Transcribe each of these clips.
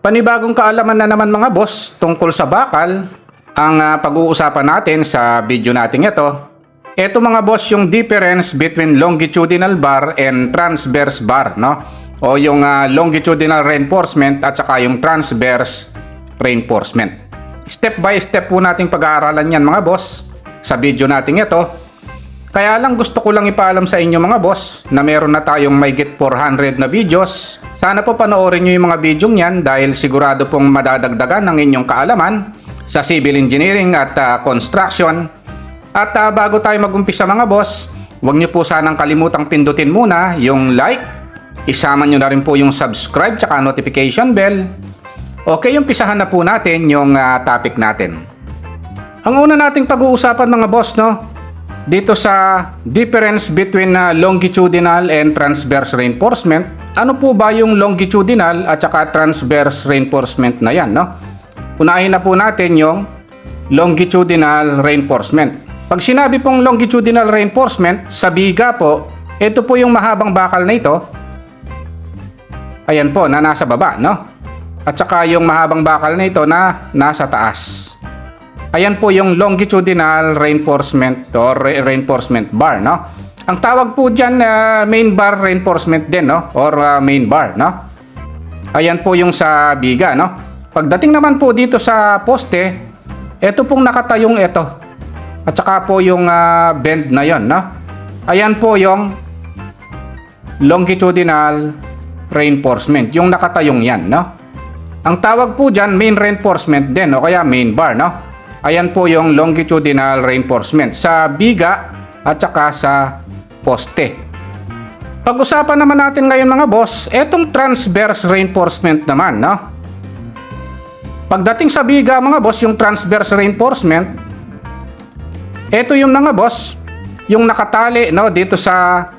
Panibagong kaalaman na naman mga boss tungkol sa bakal ang pag-uusapan natin sa video natin ito. Ito mga boss yung difference between longitudinal bar and transverse bar, no? O yung longitudinal reinforcement at saka yung transverse reinforcement. Step by step po nating pag-aaralan yan mga boss sa video natin ito. Kaya lang gusto ko lang ipaalam sa inyo mga boss na meron na tayong mahigit 400 na videos. Sana po panoorin nyo yung mga video niyan dahil sigurado pong madadagdagan ng inyong kaalaman sa civil engineering at construction. At bago tayo mag-umpisa mga boss, huwag nyo po sanang kalimutang pindutin muna yung like. Isama nyo na rin po yung subscribe tsaka notification bell. Okay, umpisahan na po natin yung topic natin. Ang una nating pag-uusapan mga boss, no? Dito sa difference between longitudinal and transverse reinforcement, ano po ba yung longitudinal at saka transverse reinforcement na yan, no? Unahin na po natin yung longitudinal reinforcement. Pag sinabi pong longitudinal reinforcement, sa biga po, ito po yung mahabang bakal na ito. Ayan po, na nasa baba, no? At saka yung mahabang bakal na ito na nasa taas. Ayan po yung longitudinal reinforcement or reinforcement bar, no? Ang tawag po dyan main bar reinforcement din, no? Or main bar, no? Ayan po yung sa biga, no? Pagdating naman po dito sa poste, ito pong nakatayong ito. At saka po yung bend na yon, no? Ayan po yung longitudinal reinforcement, yung nakatayong yan, no? Ang tawag po dyan main reinforcement din, o kaya main bar, no? Ayan po yung longitudinal reinforcement sa biga at saka sa poste. Pag-usapan naman natin ngayon mga boss, etong transverse reinforcement naman, no? Pagdating sa biga mga boss, yung transverse reinforcement, ito yung mga boss, yung nakatali, no, dito sa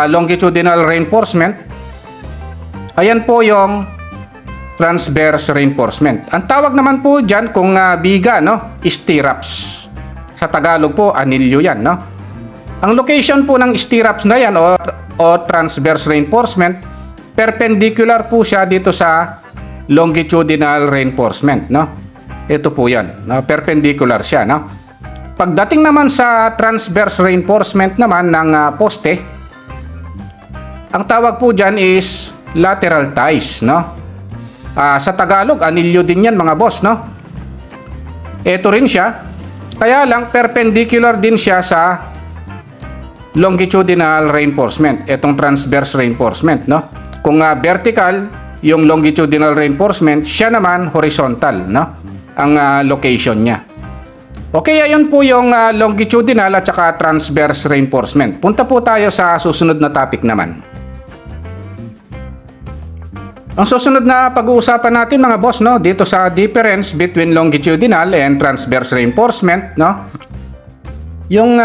longitudinal reinforcement. Ayan po yung transverse reinforcement. Ang tawag naman po dyan kung biga, no, stirrups. Sa Tagalog po, anilyo yan, no? Ang location po ng stirrups na yan o transverse reinforcement, perpendicular po siya dito sa longitudinal reinforcement, no? Ito po yan, no? Perpendicular siya, no? Pagdating naman sa transverse reinforcement naman ng poste, ang tawag po dyan is lateral ties, no? Sa Tagalog, anilyo din yan mga boss, no? Ito rin siya. Kaya lang, perpendicular din siya sa longitudinal reinforcement. Itong transverse reinforcement, no? Kung vertical, yung longitudinal reinforcement, siya naman horizontal, no? Ang location niya. Okay, ayun po yung longitudinal at saka transverse reinforcement. Punta po tayo sa susunod na topic naman. Ang susunod na pag-uusapan natin mga boss, no, dito sa difference between longitudinal and transverse reinforcement, no. Yung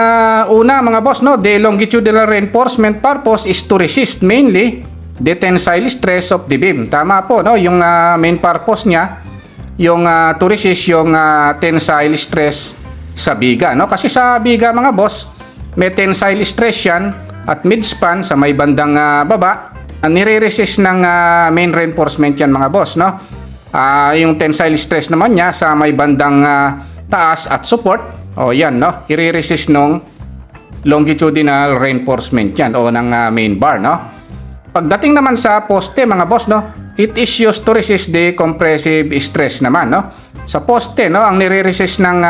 una mga boss, no, the longitudinal reinforcement purpose is to resist mainly the tensile stress of the beam. Tama po, no, yung main purpose niya, yung to resist yung tensile stress sa biga, no. Kasi sa biga mga boss, may tensile stress yan at midspan sa may bandang baba. Nire-resist ng main reinforcement yan mga boss, no? Yung tensile stress naman niya sa may bandang taas at support, o yan, no? I-resist nung longitudinal reinforcement yan o ng main bar, no? Pagdating naman sa poste mga boss, no? It is used to resist the compressive stress naman, no? Sa poste, no? Ang nire-resist ng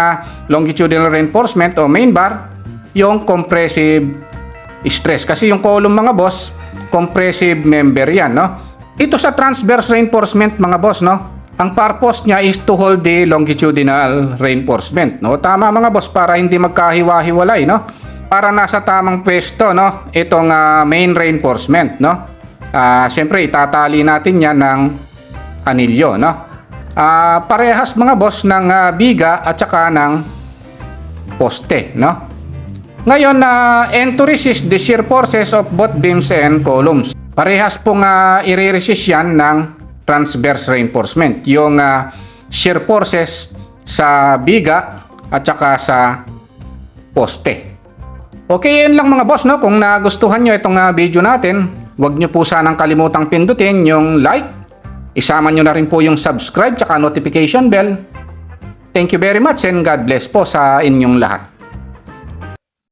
longitudinal reinforcement o main bar, yung compressive stress. Kasi yung column mga boss, compressive member yan, no? Ito sa transverse reinforcement mga boss, no? Ang purpose niya is to hold the longitudinal reinforcement, no? Tama mga boss, para hindi magkahiwa-hiwalay, no? Para nasa tamang pwesto, no? Itong main reinforcement, no? Siyempre itatali natin yan ng anilyo, no? Parehas mga boss ng biga at saka ng poste, no? Ngayon, and to resist the shear forces of both beams and columns. Parehas pong i-resist yan ng transverse reinforcement. Yung shear forces sa biga at saka sa poste. Okay, yun lang mga boss, no? Kung nagustuhan nyo itong video natin, huwag nyo po sanang kalimutang pindutin yung like, Isama nyo na rin po yung subscribe tsaka notification bell. Thank you very much and God bless po sa inyong lahat.